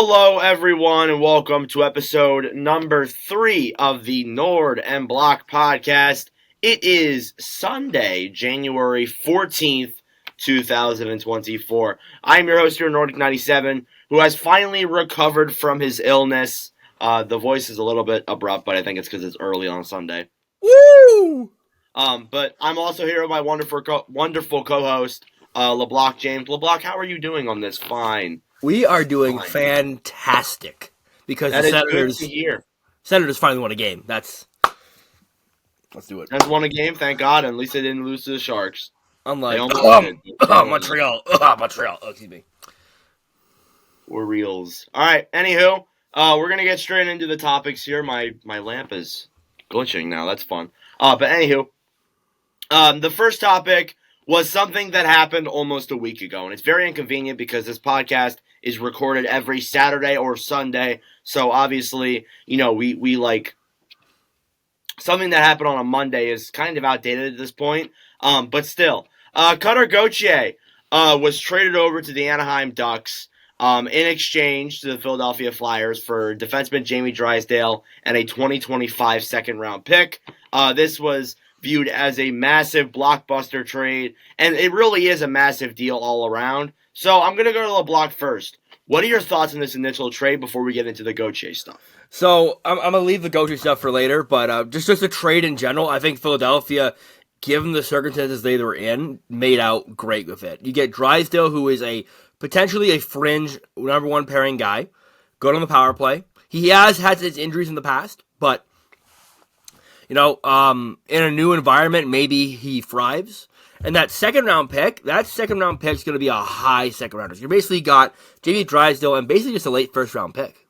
Hello, everyone, and welcome to episode number 3 of the Nord and Block podcast. It is Sunday, January 14th, 2024. I'm your host here, Nordic97, who has finally recovered from his illness. The voice is a little bit abrupt, but I think it's because it's early on Sunday. Woo! But I'm also here with my wonderful co-host, LeBlock James. LeBlock, how are you doing on this fine? We are doing fantastic because That the is Senators good to hear. Senators finally won a game. Let's do it. That's won a game, thank God. At least they didn't lose to the Sharks. Unlike Montreal. Montreal. Oh, excuse me. We're reals. All right. Anywho, we're gonna get straight into the topics here. My lamp is glitching now. That's fun. But anywho, the first topic was something that happened almost a week ago, and it's very inconvenient because this podcast is recorded every Saturday or Sunday. So obviously, we like something that happened on a Monday is kind of outdated at this point. But still, Cutter Gauthier was traded over to the Anaheim Ducks in exchange to the Philadelphia Flyers for defenseman Jamie Drysdale and a 2025 second-round pick. This was viewed as a massive blockbuster trade, and it really is a massive deal all around. So I'm going to go to LeBlock first. What are your thoughts on this initial trade before we get into the Gauthier stuff? So I'm going to leave the Gauthier stuff for later, but just a trade in general, I think Philadelphia, given the circumstances they were in, made out great with it. You get Drysdale, who is potentially a fringe number one pairing guy, good on the power play. He has had his injuries in the past, but in a new environment, maybe he thrives. And that second round pick is going to be a high second rounder. So you basically got Jamie Drysdale and basically just a late first round pick.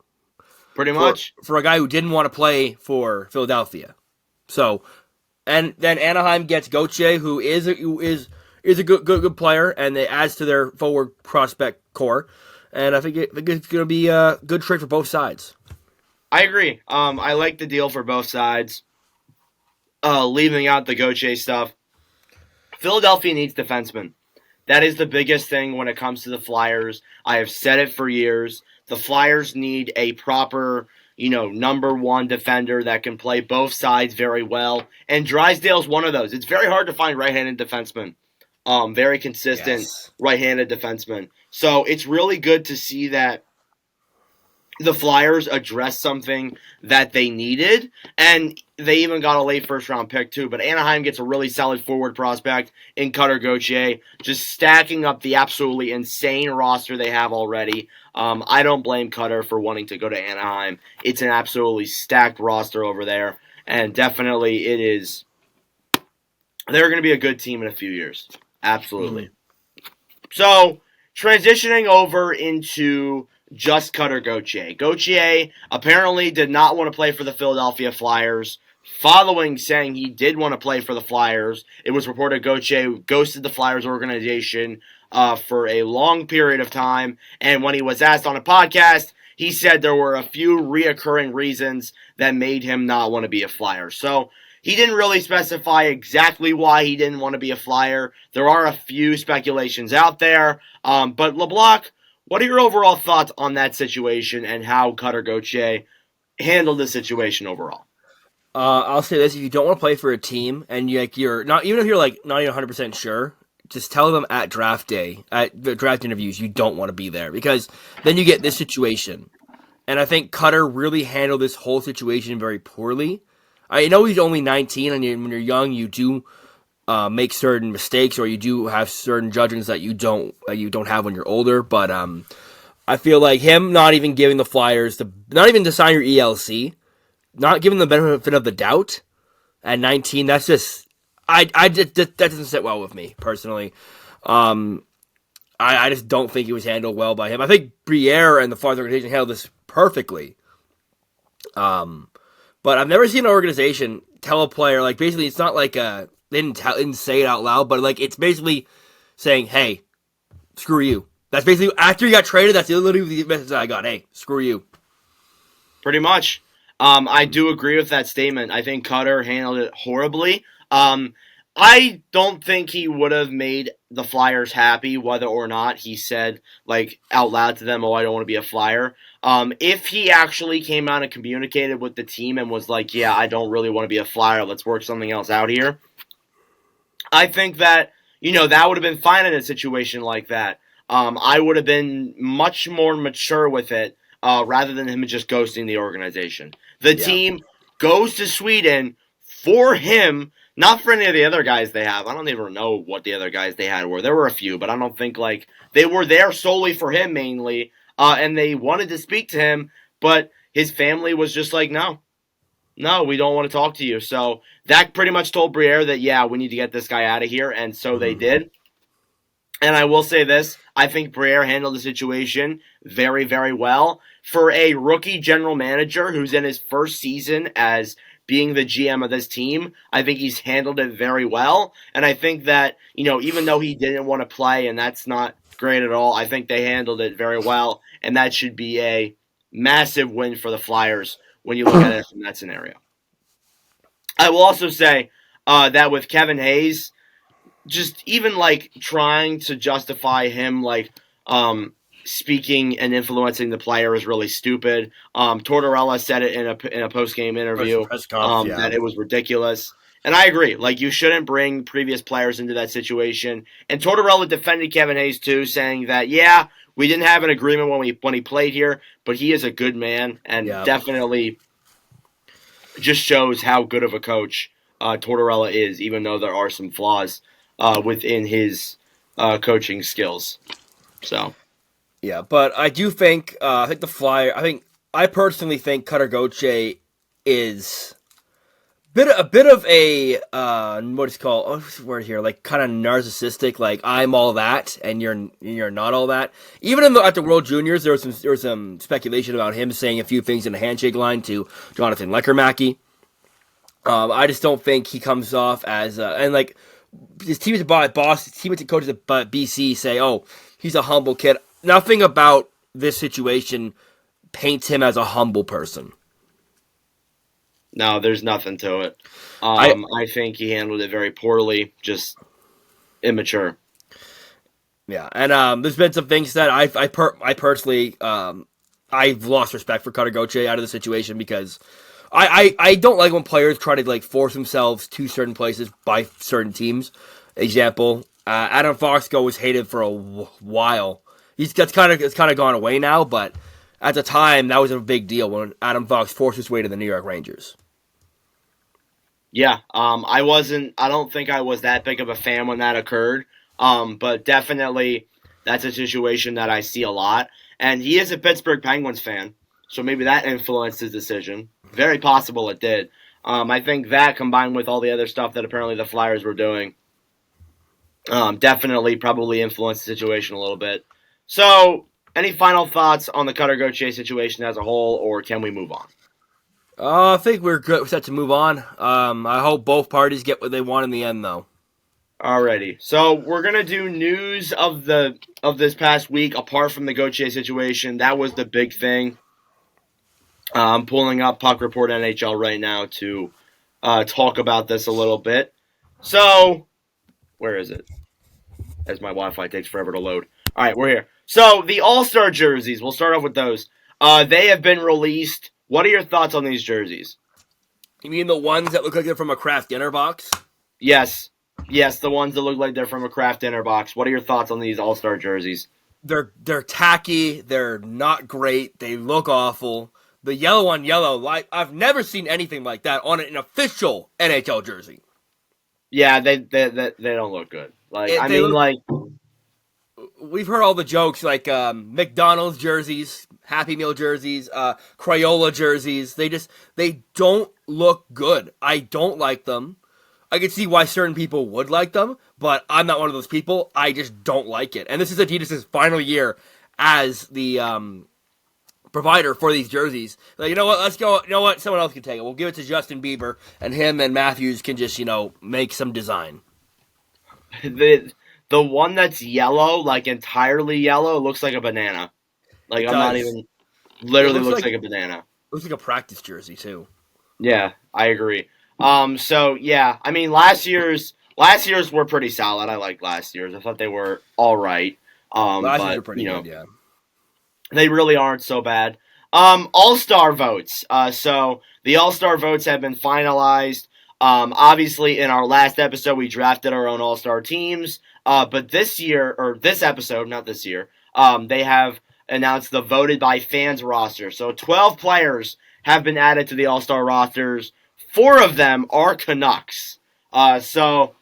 Pretty much. For a guy who didn't want to play for Philadelphia. So, and then Anaheim gets Gauthier, who is a good player, and it adds to their forward prospect core. And I think it's going to be a good trade for both sides. I agree. I like the deal for both sides. Leaving out the Gauthier stuff. Philadelphia needs defensemen. That is the biggest thing when it comes to the Flyers. I have said it for years. The Flyers need a proper, number one defender that can play both sides very well. And Drysdale's one of those. It's very hard to find right-handed defensemen. Very consistent right-handed defensemen. So it's really good to see that the Flyers addressed something that they needed, and they even got a late first-round pick, too. But Anaheim gets a really solid forward prospect in Cutter Gauthier, just stacking up the absolutely insane roster they have already. I don't blame Cutter for wanting to go to Anaheim. It's an absolutely stacked roster over there, and definitely it is. They're going to be a good team in a few years. Absolutely. Mm-hmm. So, transitioning over into just Cutter Gauthier. Gauthier apparently did not want to play for the Philadelphia Flyers. Following saying he did want to play for the Flyers, it was reported Gauthier ghosted the Flyers organization for a long period of time. And when he was asked on a podcast, he said there were a few reoccurring reasons that made him not want to be a Flyer. So he didn't really specify exactly why he didn't want to be a Flyer. There are a few speculations out there. But LeBlock, what are your overall thoughts on that situation and how Cutter Gauthier handled the situation overall? I'll say this: if you don't want to play for a team and you're not, even if you're not even 100% sure, just tell them at draft day, at the draft interviews, you don't want to be there, because then you get this situation. And I think Cutter really handled this whole situation very poorly. I know he's only 19, and when you're young, you do make certain mistakes, or you do have certain judgments that you don't have when you're older. But I feel like him not even giving the Flyers not even to sign your ELC, not giving the benefit of the doubt at 19. That's just that doesn't sit well with me personally. I just don't think it was handled well by him. I think Briere and the Flyers organization handled this perfectly. But I've never seen an organization tell a player, basically it's not like they didn't say it out loud, but it's basically saying, hey, screw you. That's basically, after you got traded, that's literally the message I got. Hey, screw you. Pretty much. I do agree with that statement. I think Cutter handled it horribly. I don't think he would have made the Flyers happy, whether or not he said like out loud to them, "Oh, I don't want to be a Flyer." If he actually came out and communicated with the team and was like, "Yeah, I don't really want to be a Flyer. Let's work something else out here," I think that that would have been fine in a situation like that. I would have been much more mature with it rather than him just ghosting the organization. The team goes to Sweden for him, not for any of the other guys they have. I don't even know what the other guys they had were. There were a few, but I don't think like they were there solely for him mainly, and they wanted to speak to him, but his family was just like, no, we don't want to talk to you. So that pretty much told Briere that, yeah, we need to get this guy out of here, and so they did. And I will say this, I think Briere handled the situation very, very well. For a rookie general manager who's in his first season as being the GM of this team, I think he's handled it very well. And I think that, even though he didn't want to play, and that's not great at all, I think they handled it very well. And that should be a massive win for the Flyers when you look at it from that scenario. I will also say that with Kevin Hayes, just even like trying to justify him like speaking and influencing the player is really stupid. Tortorella said it in a post-game interview that it was ridiculous. And I agree. Like, you shouldn't bring previous players into that situation. And Tortorella defended Kevin Hayes too, saying that, yeah, we didn't have an agreement when he played here, but he is a good man and definitely just shows how good of a coach Tortorella is, even though there are some flaws within his coaching skills. So, yeah, but I do think I personally think Cutter Gauthier is a bit of a what is it called? What's the word here? Like kind of narcissistic. Like, I'm all that, and you're not all that. Even at the World Juniors, there was some speculation about him saying a few things in the handshake line to Jonathan Lechermacki. I just don't think he comes off as and like his teammates and coaches at BC say, "Oh, he's a humble kid." Nothing about this situation paints him as a humble person. No, there's nothing to it. I think he handled it very poorly, just immature. Yeah, and there's been some things that I personally I've lost respect for Cutter Gauthier out of the situation because I don't like when players try to like force themselves to certain places by certain teams. Example, Adam Foxco was hated for a while. It's kind of gone away now, but at the time that was a big deal when Adam Fox forced his way to the New York Rangers. Yeah, I don't think I was that big of a fan when that occurred. But definitely that's a situation that I see a lot. And he is a Pittsburgh Penguins fan, so maybe that influenced his decision. Very possible it did. I think that combined with all the other stuff that apparently the Flyers were doing definitely probably influenced the situation a little bit. So, any final thoughts on the Cutter Gauthier situation as a whole, or can we move on? I think we're good. We're set to move on. I hope both parties get what they want in the end, though. Alrighty, so we're gonna do news of this past week apart from the Gauthier situation. That was the big thing. I'm pulling up Puck Report NHL right now to talk about this a little bit. So, where is it? As my Wi-Fi takes forever to load. All right, we're here. So the All-Star jerseys. We'll start off with those. They have been released. What are your thoughts on these jerseys? You mean the ones that look like they're from a Kraft dinner box? Yes, the ones that look like they're from a Kraft dinner box. What are your thoughts on these All-Star jerseys? They're tacky. They're not great. They look awful. The yellow on yellow, like I've never seen anything like that on an official NHL jersey. Yeah, they don't look good. Like we've heard all the jokes like McDonald's jerseys, Happy Meal jerseys, Crayola jerseys. They don't look good. I don't like them. I can see why certain people would like them, but I'm not one of those people. I just don't like it. And this is Adidas' final year as the provider for these jerseys. Like, you know what? Let's go. You know what? Someone else can take it. We'll give it to Justin Bieber, and him and Matthews can just make some design. The one that's yellow, like entirely yellow, looks like a banana. Like, I'm not even... Literally looks like a banana. Looks like a practice jersey, too. Yeah, I agree. So, yeah. I mean, last year's Last year's were pretty solid. I liked last year's. I thought they were all right. Last year's But were pretty good, yeah. they really aren't so bad. All-Star votes. So the All-Star votes have been finalized. Obviously, in our last episode, we drafted our own All-Star teams. But this year, or this episode, not this year, they have announced the voted by fans roster. So 12 players have been added to the All-Star rosters. 4 of them are Canucks. So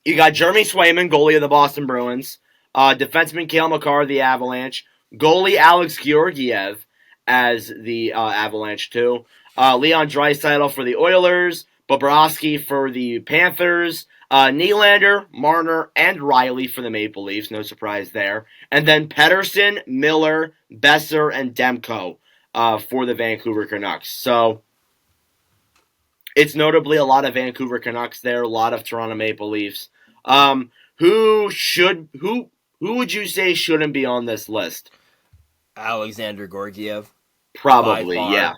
you got Jeremy Swayman, goalie of the Boston Bruins. Defenseman Cale Makar of the Avalanche. Goalie Alex Georgiev as the Avalanche too. Leon Draisaitl for the Oilers. Bobrovsky for the Panthers. Nylander, Marner, and Riley for the Maple Leafs. No surprise there. And then Pettersson, Miller, Besser, and Demko for the Vancouver Canucks. So it's notably a lot of Vancouver Canucks there, a lot of Toronto Maple Leafs. Who would you say shouldn't be on this list? Alexander Georgiev. Probably, yeah.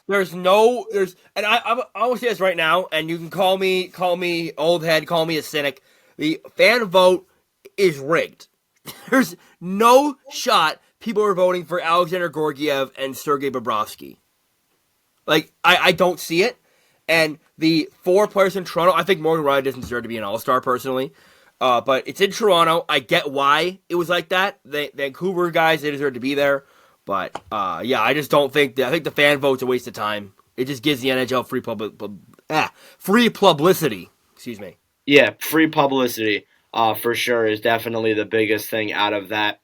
And I will say this right now, and you can call me old head, call me a cynic. The fan vote is rigged. There's no shot people are voting for Alexander Georgiev and Sergei Bobrovsky. Like, I don't see it. And the 4 players in Toronto, I think Morgan Riley doesn't deserve to be an All-Star personally. But it's in Toronto. I get why it was like that. The Vancouver guys, they deserve to be there. But, yeah, I just don't think I think the fan vote's a waste of time. It just gives the NHL free publicity. Excuse me. Yeah, free publicity, for sure, is definitely the biggest thing out of that.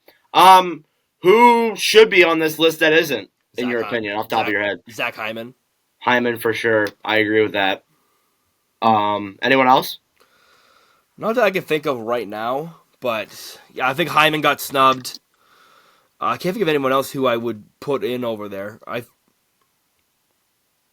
Who should be on this list that isn't, in your opinion, off the top of your head? Zach Hyman. Hyman, for sure. I agree with that. Anyone else? Not that I can think of right now, but yeah, I think Hyman got snubbed. I can't think of anyone else who I would put in over there.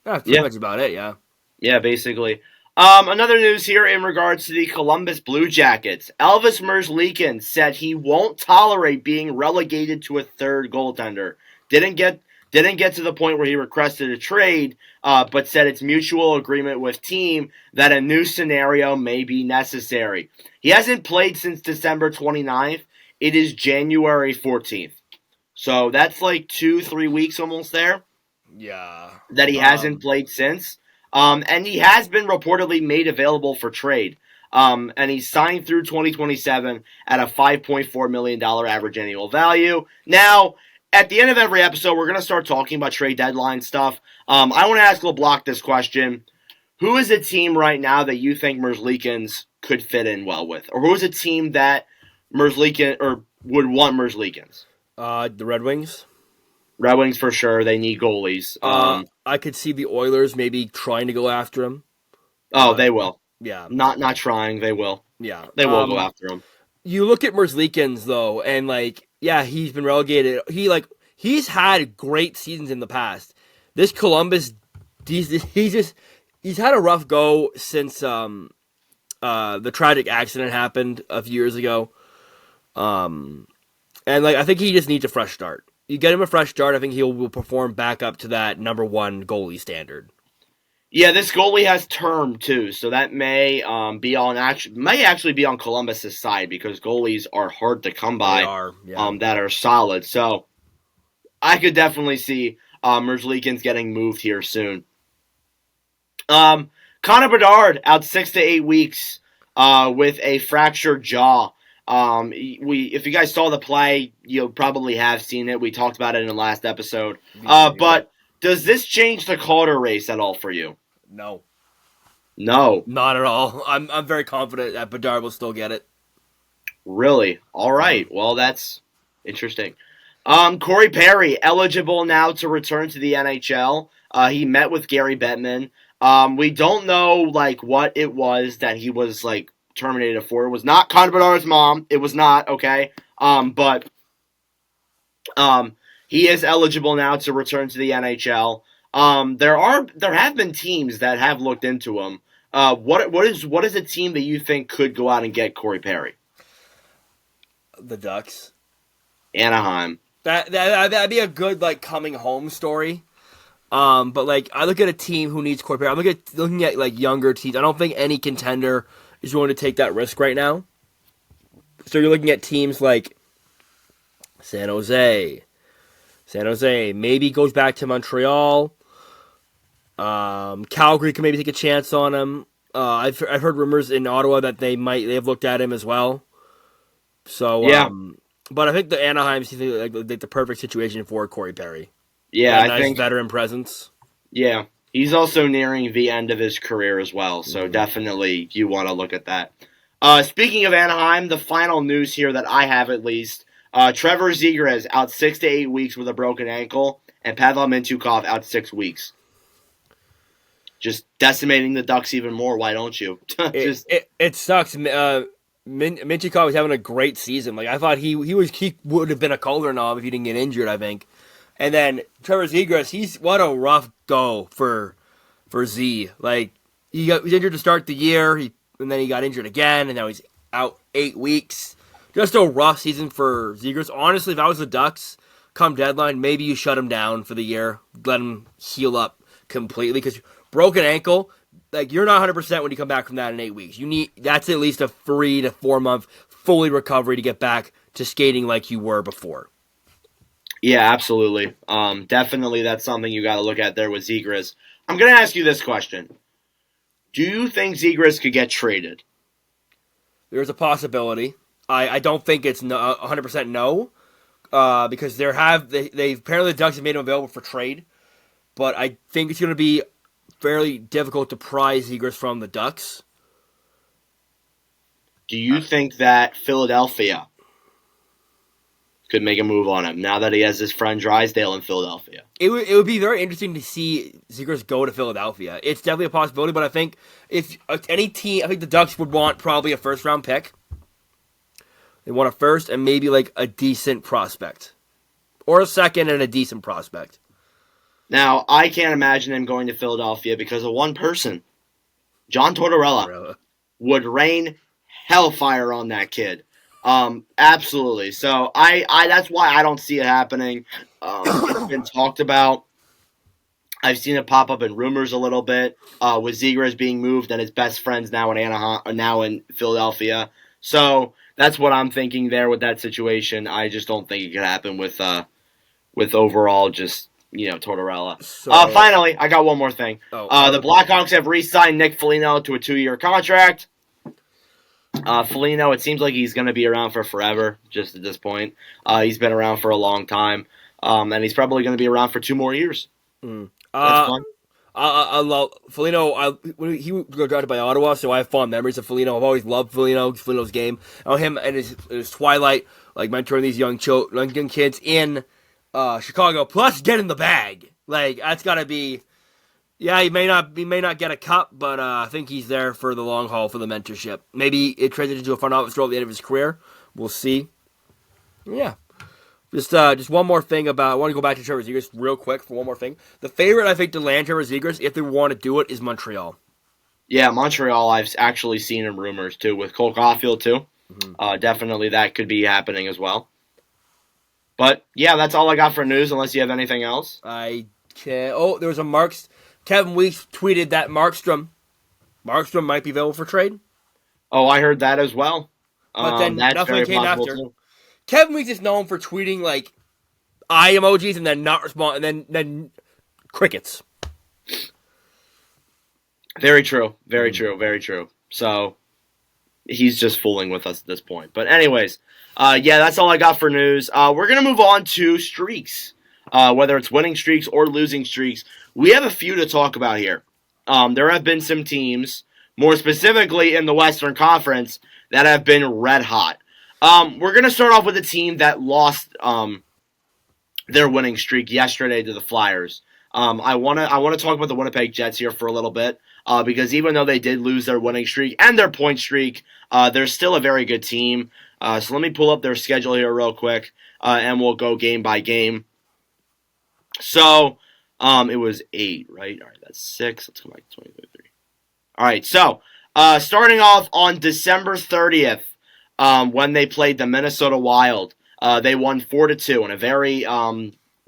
That's pretty much about it, yeah. Yeah, basically. Another news here in regards to the Columbus Blue Jackets. Elvis Merzlikins said he won't tolerate being relegated to a third goaltender. Didn't get to the point where he requested a trade, but said it's mutual agreement with team that a new scenario may be necessary. He hasn't played since December 29th. It is January 14th. So that's like 2-3 weeks almost there. Yeah. That he hasn't played since. And he has been reportedly made available for trade. And he's signed through 2027 at a $5.4 million average annual value. Now, at the end of every episode, we're going to start talking about trade deadline stuff. I want to ask LeBlanc this question. Who is a team right now that you think Merzlikins could fit in well with? Or who is a team that Merzlikins or would want Merzlikins? The Red Wings. Red Wings for sure. They need goalies. I could see the Oilers maybe trying to go after him. Oh, they will. Yeah. Not trying. They will. Yeah. They will go after him. You look at Merzlikins though, and yeah, he's been relegated. He's had great seasons in the past. This Columbus, he's had a rough go since the tragic accident happened a few years ago. And I think he just needs a fresh start. You get him a fresh start, I think he will perform back up to that number 1 goalie standard. Yeah, this goalie has term too, so that may actually be on Columbus's side because goalies are hard to come by. They are, yeah. That are solid. So I could definitely see Merzlikins getting moved here soon. Connor Bedard out 6 to 8 weeks with a fractured jaw. If you guys saw the play, you'll probably have seen it. We talked about it in the last episode. But does this change the Calder race at all for you? No. No. Not at all. I'm very confident that Bedard will still get it. Really? All right. Well, that's interesting. Corey Perry, eligible now to return to the NHL. He met with Gary Bettman. We don't know, what it was that he was, terminated for. It was not Connor Bedard's mom. It was not, okay? But he is eligible now to return to the NHL. There have been teams that have looked into him. What is a team that you think could go out and get Corey Perry? The Ducks. Anaheim. That'd be a good coming home story. But I look at a team who needs Corey Perry. I'm looking at younger teams. I don't think any contender is willing to take that risk right now. So you're looking at teams like San Jose. San Jose maybe goes back to Montreal. Calgary can maybe take a chance on him. I've heard rumors in Ottawa that they've looked at him as well. So Yeah. But I think the Anaheim seems like the perfect situation for Corey Perry. Yeah, I think veteran presence. Yeah, he's also nearing the end of his career as well, so definitely you want to look at that. Speaking of Anaheim, the final news here that I have at least, Trevor Zegras out 6 to 8 weeks with a broken ankle, and Pavel Mintyukov out 6 weeks. Just decimating the Ducks even more. Why don't you? It sucks. Mintyukov was having a great season. Like I thought he would have been a Calder knob if he didn't get injured. I think. And then Trevor Zegras, what a rough go for Z. Like he was injured to start the year, and then he got injured again, and now he's out 8 weeks. Just a rough season for Zegras. Honestly, if I was the Ducks, come deadline, maybe you shut him down for the year, let him heal up completely. Because broken ankle, like you're not 100% when you come back from that in 8 weeks. That's at least a 3 to 4 month fully recovery to get back to skating like you were before. Yeah, absolutely. Definitely that's something you got to look at there with Zegras. I'm going to ask you this question. Do you think Zegras could get traded? There's a possibility. I don't think it's 100% no, because they apparently the Ducks have made him available for trade, but I think it's going to be fairly difficult to pry Zegras from the Ducks. Do you think that Philadelphia could make a move on him now that he has his friend Drysdale in Philadelphia? It would be very interesting to see Zegras go to Philadelphia. It's definitely a possibility, but I think if any team, I think the Ducks would want probably a first-round pick. They want a first and maybe like a decent prospect. Or a second and a decent prospect. Now, I can't imagine him going to Philadelphia because of one person. John Tortorella would rain hellfire on that kid. Absolutely. So I that's why I don't see it happening. It's been talked about. I've seen it pop up in rumors a little bit with Zegras being moved and his best friends now in Anaheim, now in Philadelphia. So that's what I'm thinking there with that situation. I just don't think it could happen with overall just Tortorella. So, finally, I got one more thing. The Blackhawks have re-signed Nick Foligno to a 2-year contract. Foligno, it seems like he's going to be around for forever, just at this point. He's been around for a long time, and he's probably going to be around for 2 more years. That's fun. I love Foligno. He was drafted by Ottawa, so I have fond memories of Foligno. I've always loved Foligno's game. Him and his twilight, like mentoring these young kids in Chicago, plus getting the bag. Like that's got to be. Yeah, he may not get a cup, but I think he's there for the long haul for the mentorship. Maybe it transitions to a front office role at the end of his career. We'll see. Yeah. Just one more thing I want to go back to Trevor Zegras real quick for one more thing. The favorite, I think, to land Trevor Zegras, if they want to do it, is Montreal. Yeah, Montreal, I've actually seen in rumors, too, with Cole Caulfield, too. Mm-hmm. Definitely that could be happening as well. But, yeah, that's all I got for news, unless you have anything else. I can't. Oh, there was a Kevin Weeks tweeted that Markstrom might be available for trade. Oh, I heard that as well. But then nothing came after. Too. Kevin Weeks is known for tweeting like eye emojis and then not respond, and then crickets. Very true. Very true. Very true. So he's just fooling with us at this point. But anyways, yeah, that's all I got for news. We're going to move on to streaks, whether it's winning streaks or losing streaks. We have a few to talk about here. There have been some teams, more specifically in the Western Conference, that have been red hot. We're going to start off with a team that lost their winning streak yesterday to the Flyers. I want to talk about the Winnipeg Jets here for a little bit because even though they did lose their winning streak and their point streak, they're still a very good team. So let me pull up their schedule here real quick, and we'll go game by game. So it was 8, right? All right, that's 6. Let's go back to 2023. All right, so starting off on December 30th, when they played the Minnesota Wild, they won 4-2 in a very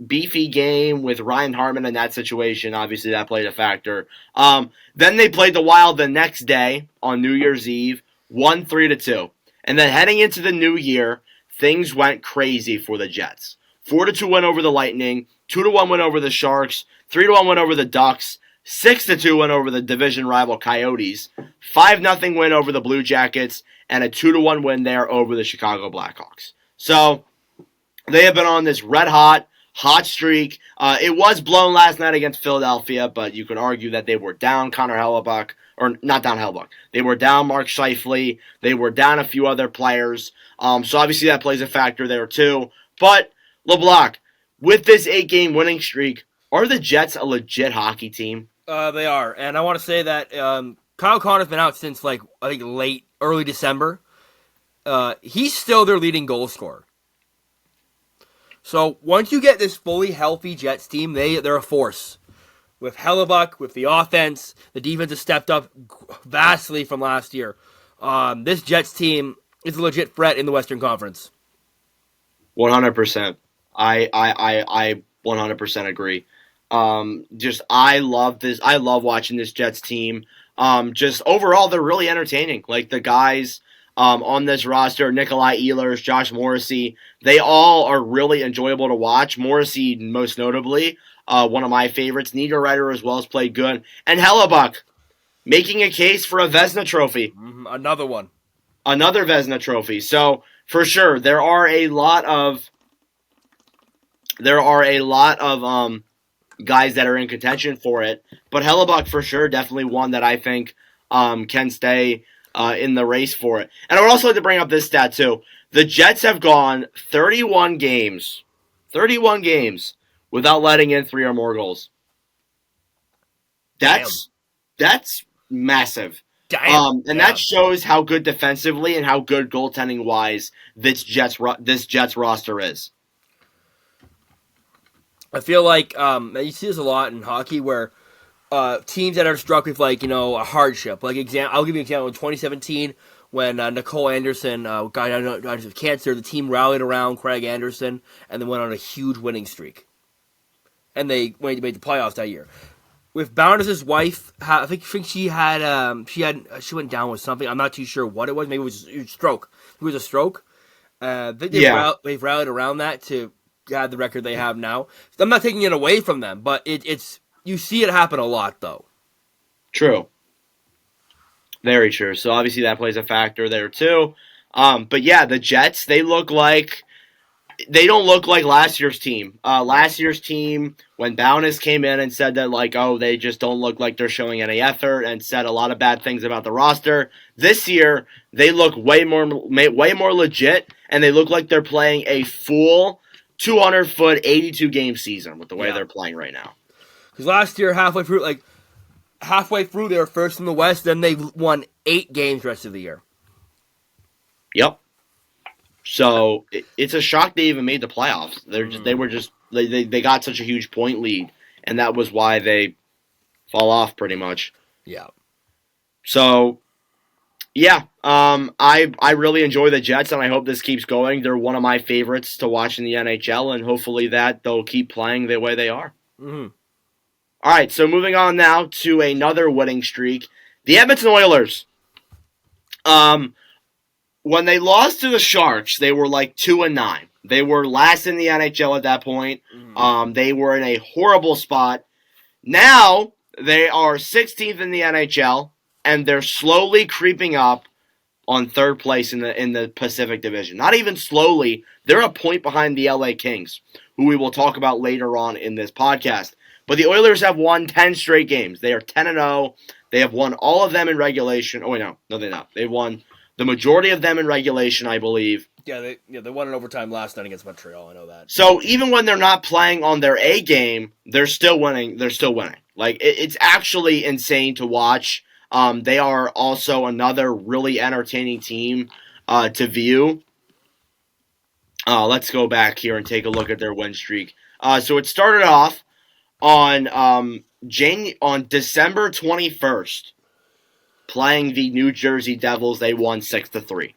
beefy game with Ryan Hartman in that situation. Obviously, that played a factor. Then they played the Wild the next day on New Year's Eve, won 3-2. And then heading into the new year, things went crazy for the Jets. 4-2 win over the Lightning, 2-1 win over the Sharks, 3-1 win over the Ducks, 6-2 win over the division rival Coyotes, 5-0 win over the Blue Jackets, and a 2-1 win there over the Chicago Blackhawks. So they have been on this hot streak. It was blown last night against Philadelphia, but you could argue that they were down Connor Hellebuyck, or not down Hellebuyck. They were down Mark Scheifele. They were down a few other players. So obviously that plays a factor there too. But LeBlanc, with this 8-game winning streak, are the Jets a legit hockey team? They are, and I want to say that Kyle Connor's been out since early December. He's still their leading goal scorer. So once you get this fully healthy Jets team, they're a force. With Hellebuyck, with the offense, the defense has stepped up vastly from last year. This Jets team is a legit threat in the Western Conference. 100%. I 100% agree. I love this. I love watching this Jets team. Just overall, they're really entertaining. Like the guys on this roster, Nikolai Ehlers, Josh Morrissey, they all are really enjoyable to watch. Morrissey, most notably, one of my favorites. Niederreiter as well has played good. And Hellebuyck, making a case for a Vezina Trophy. Another one. Another Vezina Trophy. So, for sure, there are a lot of guys that are in contention for it. But Hellebuyck, for sure, definitely one that I think can stay in the race for it. And I would also like to bring up this stat, too. The Jets have gone 31 games without letting in 3 or more goals. That's massive. That shows how good defensively and how good goaltending-wise this Jets roster is. I feel like you see this a lot in hockey where teams that are struck with a hardship. I'll give you an example. In 2017, when Nicole Anderson got diagnosed with cancer, the team rallied around Craig Anderson and then went on a huge winning streak. And they made the playoffs that year. With Bounders' wife, I think she went down with something. I'm not too sure what it was. Maybe it was a stroke. It was a stroke. They've rallied around that to have the record they have now. I'm not taking it away from them, but it's you see it happen a lot though. True. Very true. So obviously that plays a factor there too. But yeah, the Jets, they don't look like last year's team. Last year's team, when Bowness came in and said that they just don't look like they're showing any effort and said a lot of bad things about the roster. This year, they look way more legit, and they look like they're playing a full 200-foot, 82-game season with the way they're playing right now. Because last year, halfway through, they were first in the West. Then they won 8 games the rest of the year. Yep. So it's a shock they even made the playoffs. They got such a huge point lead, and that was why they fall off pretty much. Yeah. So yeah, I really enjoy the Jets, and I hope this keeps going. They're one of my favorites to watch in the NHL, and hopefully that they'll keep playing the way they are. Mm-hmm. All right, so moving on now to another winning streak, the Edmonton Oilers. When they lost to the Sharks, they were 2-9. They were last in the NHL at that point. Mm-hmm. They were in a horrible spot. Now they are 16th in the NHL, and they're slowly creeping up on third place in the Pacific Division. Not even slowly; they're a point behind the LA Kings, who we will talk about later on in this podcast. But the Oilers have won 10 straight games. They are 10-0. They have won all of them in regulation. Oh wait, no, they're not. They've won the majority of them in regulation, I believe. Yeah, they won in overtime last night against Montreal. I know that. So even when they're not playing on their A game, they're still winning. It's actually insane to watch. They are also another really entertaining team to view. Let's go back here and take a look at their win streak. So it started off on December 21st. Playing the New Jersey Devils, they won 6-3.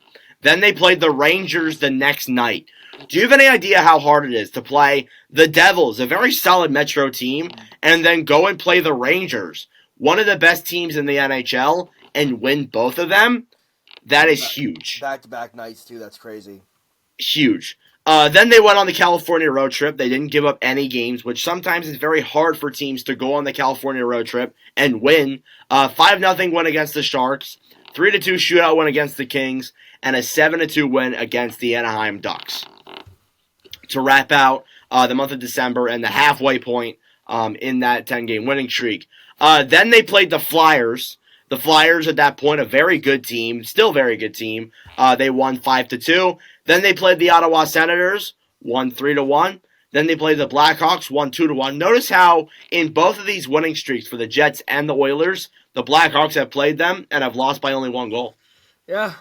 Then they played the Rangers the next night. Do you have any idea how hard it is to play the Devils, a very solid Metro team, and then go and play the Rangers, one of the best teams in the NHL, and win both of them? That is huge. Back-to-back nights, too. That's crazy. Huge. Then they went on the California road trip. They didn't give up any games, which sometimes is very hard for teams to go on the California road trip and win. 5-0 win against the Sharks, 3-2 shootout win against the Kings, and a 7-2 win against the Anaheim Ducks to wrap out the month of December and the halfway point in that 10-game winning streak. Then they played the Flyers. The Flyers at that point, a very good team, still very good team. They won 5-2. Then they played the Ottawa Senators, won 3-1. Then they played the Blackhawks, won 2-1. Notice how in both of these winning streaks for the Jets and the Oilers, the Blackhawks have played them and have lost by only 1 goal. Yeah.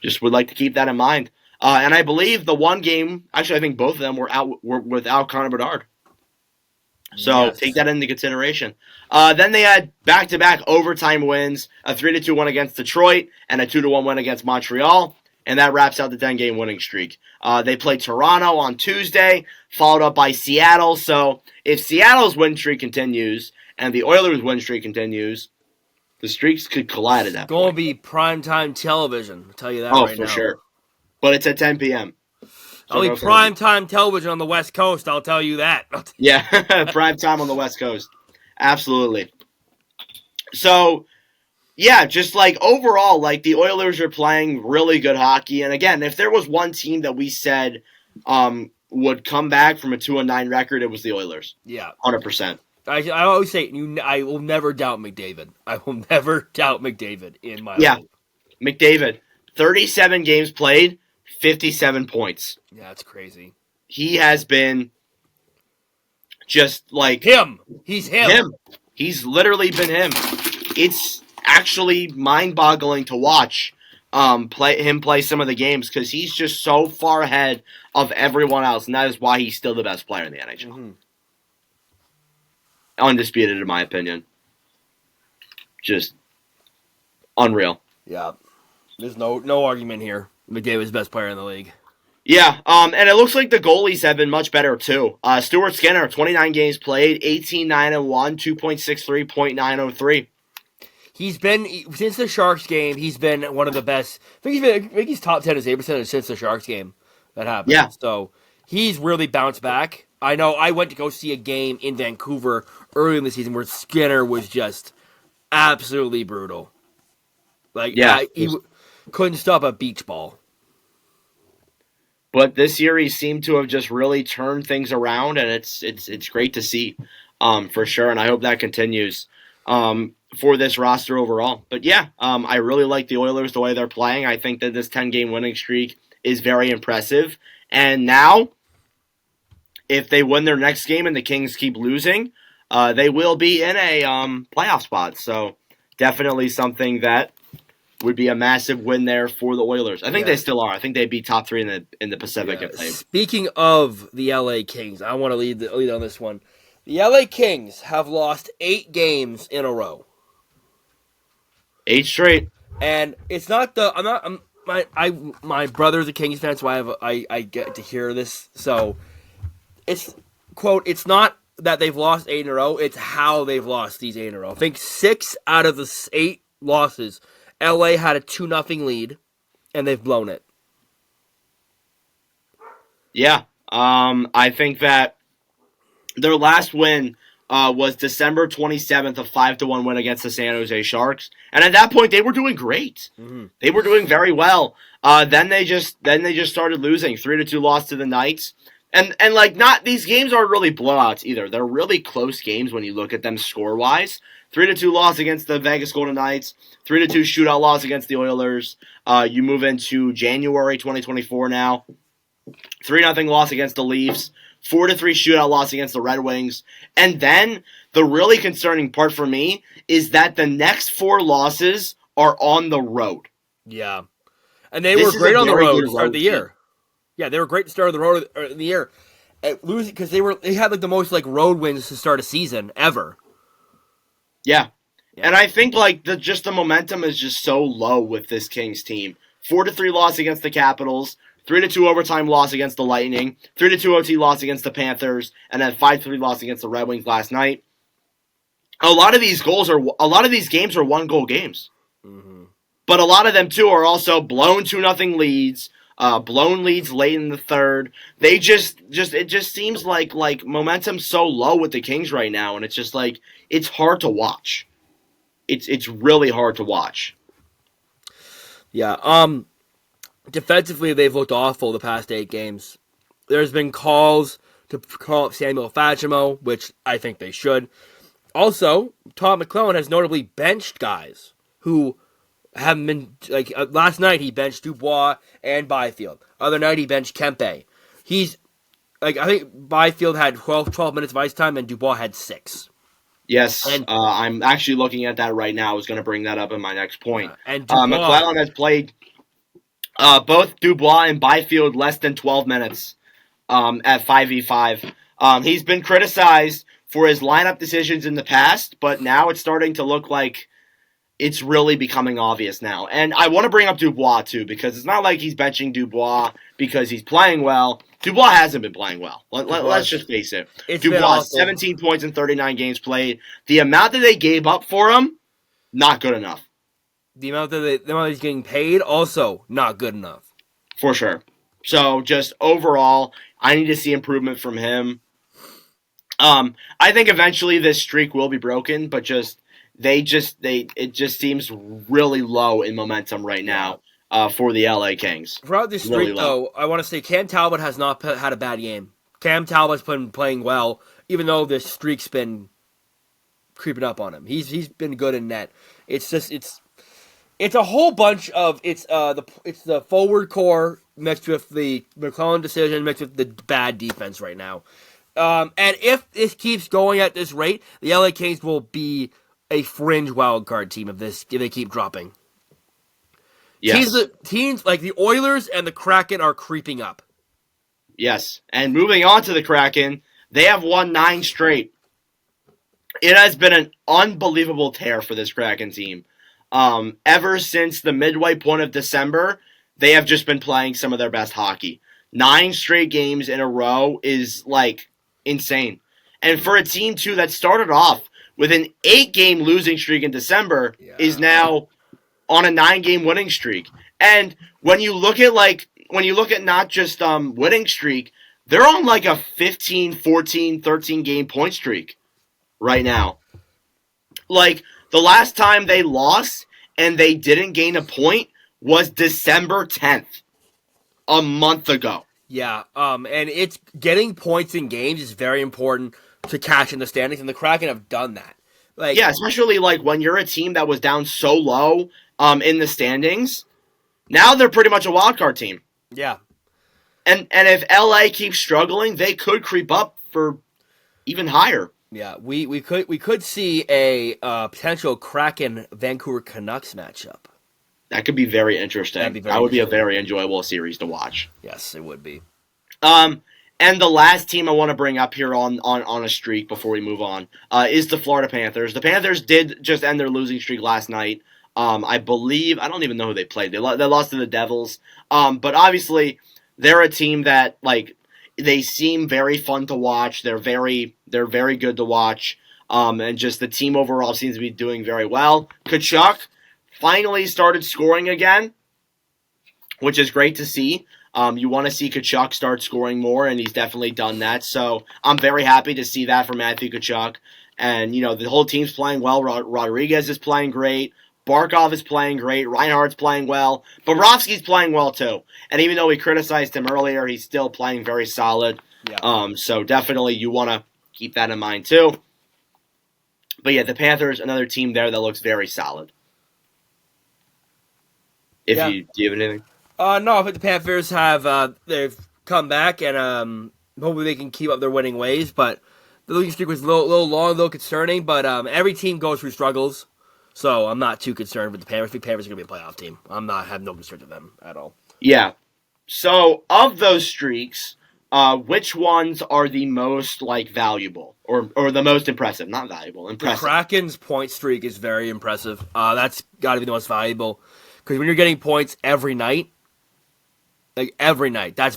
Just would like to keep that in mind. And I believe the one game, actually I think both of them were without Connor Bedard. So Yes. take that into consideration. Then they had back-to-back overtime wins, a 3-2 win against Detroit and a 2-1 win against Montreal. And that wraps out the 10-game winning streak. They played Toronto on Tuesday, followed up by Seattle. So if Seattle's win streak continues and the Oilers' win streak continues, the streaks could collide at that point. It's going to be primetime television. I'll tell you that Oh, right now. for sure. But it's at 10 p.m. It'll be primetime television on the West Coast, I'll tell you that. Yeah, prime time on the West Coast. Absolutely. So, yeah, just like overall, like the Oilers are playing really good hockey. And again, if there was one team that we said would come back from a 2-9 record, it was the Oilers. Yeah. 100%. I always say, I will never doubt McDavid. I will never doubt McDavid in my life. McDavid, 37 games played, 57 points. Yeah, that's crazy. He has been just like him. He's him. He's literally been him. It's actually mind-boggling to watch play some of the games because he's just so far ahead of everyone else, and that is why he's still the best player in the NHL. Mm-hmm. Undisputed, in my opinion. Just unreal. Yeah. There's no argument here. McDavid's the best player in the league. Yeah, and it looks like the goalies have been much better, too. Stuart Skinner, 29 games played, 18-9-1, 2.63, .903. He's been, since the Sharks game, he's been one of the best. I think he's top 10 in save percentage since the Sharks game that happened. Yeah. So he's really bounced back. I know I went to go see a game in Vancouver early in the season where Skinner was just absolutely brutal. Like, yeah, he couldn't stop a beach ball. But this year he seemed to have just really turned things around, and it's great to see, for sure. And I hope that continues for this roster overall. But yeah, I really like the Oilers the way they're playing. I think that this 10-game winning streak is very impressive. And now, if they win their next game and the Kings keep losing, they will be in a playoff spot. So definitely something that would be a massive win there for the Oilers. I think they still are. I think they'd be top 3 in the Pacific if they. Speaking of the LA Kings, I want to lead on this one. The LA Kings have lost 8 games in a row. 8 straight. And it's not my brother's a Kings fan, so I get to hear this. So it's quote, it's not that they've lost 8 in a row, it's how they've lost these 8 in a row. I think 6 out of the 8 losses, LA had a 2-0 lead, and they've blown it. Yeah, I think that their last win was December 27th, a 5-1 win against the San Jose Sharks, and at that point they were doing great. Mm-hmm. They were doing very well. Then they just started losing. 3-2 loss to the Knights, and like not these games aren't really blowouts either. They're really close games when you look at them score wise. 3-2 loss against the Vegas Golden Knights, 3-2 shootout loss against the Oilers. You move into January 2024 now. 3-0 loss against the Leafs, 4-3 shootout loss against the Red Wings. And then the really concerning part for me is that the next 4 losses are on the road. Yeah. And they were great on the road to start the year. Team. Yeah, they were great to start the road in the year. Losing because they had like the most like road wins to start a season ever. Yeah. And I think like the momentum is just so low with this Kings team 4-3 loss against the Capitals, 3-2 overtime loss against the Lightning, 3-2 OT loss against the Panthers, and then 5-3 loss against the Red Wings last night. A lot of these games are 1-goal games. Mm-hmm. But a lot of them too are also blown 2-0 leads, blown leads late in the third. They it just seems like momentum's so low with the Kings right now, and it's just like it's hard to watch. It's really hard to watch. Yeah. Defensively, they've looked awful the past 8 games. There's been calls to call up Samuel Fagemo, which I think they should. Also, Todd McLellan has notably benched guys who haven't been, like, last night he benched Dubois and Byfield. Other night he benched Kempe. He's, like, I think Byfield had 12 minutes of ice time and Dubois had 6. Yes, I'm actually looking at that right now. I was going to bring that up in my next point. And Dubois, McLellan has played both Dubois and Byfield less than 12 minutes at 5v5. He's been criticized for his lineup decisions in the past, but now it's starting to look like it's really becoming obvious now. And I want to bring up Dubois, too, because it's not like he's benching Dubois because he's playing well. Dubois hasn't been playing well. Let's just face it. Dubois, 17 points in 39 games played. The amount that they gave up for him, not good enough. The amount that he's getting paid, also not good enough. For sure. So, just overall, I need to see improvement from him. I think eventually this streak will be broken, but it just seems really low in momentum right now for the LA Kings. Throughout this streak, really though, I want to say Cam Talbot has not had a bad game. Cam Talbot's been playing well, even though this streak's been creeping up on him. He's been good in net. It's a whole bunch of it's the forward core mixed with the McLellan decision mixed with the bad defense right now. And if this keeps going at this rate, the LA Kings will be a fringe wildcard team if they keep dropping. Yes. Teams like the Oilers and the Kraken are creeping up. Yes. And moving on to the Kraken, they have won 9 straight. It has been an unbelievable tear for this Kraken team. Ever since the midway point of December, they have just been playing some of their best hockey. 9 straight games in a row is, like, insane. And for a team, too, that started off with an 8-game losing streak in December, is now on a 9-game winning streak. And when you look at not just winning streak, they're on like a 15, 14, 13-game point streak right now. Like, the last time they lost and they didn't gain a point was December 10th, a month ago. Yeah, and it's getting points in games is very important to catch in the standings, and the Kraken have done that. Like, yeah, especially like when you're a team that was down so low in the standings. Now they're pretty much a wild card team. Yeah, and if LA keeps struggling, they could creep up for even higher. Yeah, we could see a potential Kraken Vancouver Canucks matchup. That could be very interesting. That would be a very enjoyable series to watch. Yes, it would be. And the last team I want to bring up here on a streak before we move on is the Florida Panthers. The Panthers did just end their losing streak last night. I believe, I don't even know who they played. They lost to the Devils. But obviously, they're a team that, like, they seem very fun to watch. They're very good to watch. And just the team overall seems to be doing very well. Tkachuk finally started scoring again, which is great to see. You want to see Tkachuk start scoring more, and he's definitely done that. So I'm very happy to see that from Matthew Tkachuk. And, you know, the whole team's playing well. Rodriguez is playing great. Barkov is playing great. Reinhardt's playing well. Bobrovsky's playing well, too. And even though we criticized him earlier, he's still playing very solid. Yeah. So definitely you want to keep that in mind, too. But, yeah, the Panthers, another team there that looks very solid. Do you have anything? No, I think the Panthers have they've come back, and hopefully they can keep up their winning ways. But the losing streak was a little long, a little concerning. But every team goes through struggles, so I'm not too concerned with the Panthers. I think Panthers are going to be a playoff team. Have no concern with them at all. Yeah. So of those streaks, which ones are the most valuable or the most impressive? Not valuable, impressive. The Kraken's point streak is very impressive. That's got to be the most valuable. Because when you're getting points every night, that's